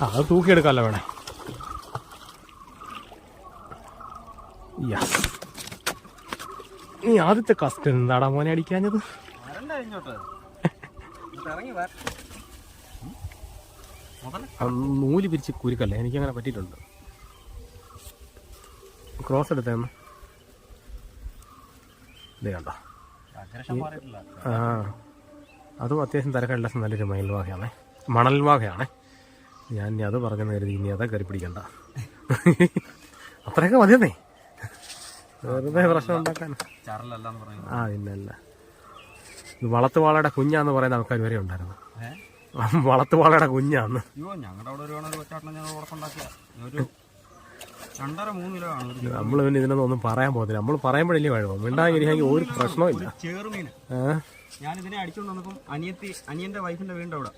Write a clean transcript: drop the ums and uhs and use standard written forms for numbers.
അത് തൂക്കിയെടുക്കാമല്ലോ വേണേ. നീ ആദ്യത്തെ കസ്റ്റ് എന്താടാ മോനെ അടിക്കാഞ്ഞത്? നൂല് പിരിച്ച് കുരുക്കല്ലേ, എനിക്കങ്ങനെ പറ്റിയിട്ടുണ്ട്. ക്രോസ് എടുത്തേന്ന് ഇതേ കണ്ടോ? അതും അത്യാവശ്യം തിരക്കുള്ള നല്ലൊരു മയിൽവാഹയാണേ, മണൽവാഹയാണേ. ഞാൻ ഇനി അത് പറഞ്ഞെന്ന് കരുതി ഇനി അതൊക്കെ കയറി പിടിക്കണ്ട. അത്രയൊക്കെ മതിയെന്നേ, വെറുതെ പ്രശ്നം ഉണ്ടാക്കാൻ. ഇന്നല്ല, വളത്തുവാളയുടെ കുഞ്ഞാന്ന് പറയുന്ന ആൾക്കാർ വരെ ഉണ്ടായിരുന്നു. വളത്തുവാളയുടെ കുഞ്ഞാന്ന്. നമ്മൾ പിന്നെ ഇതിനൊന്നും ഒന്നും പറയാൻ പോകത്തില്ല. നമ്മൾ പറയുമ്പോഴല്ലേ വഴങ്ങും. മിണ്ടായിരിക്കും ഒരു പ്രശ്നവും ഇല്ല. ഞാൻ ഇതിനെ അടിച്ചോണ്ട് വന്നപ്പം അനിയന്റെ വൈഫിന്റെ വീടിന്റെ അവിടെ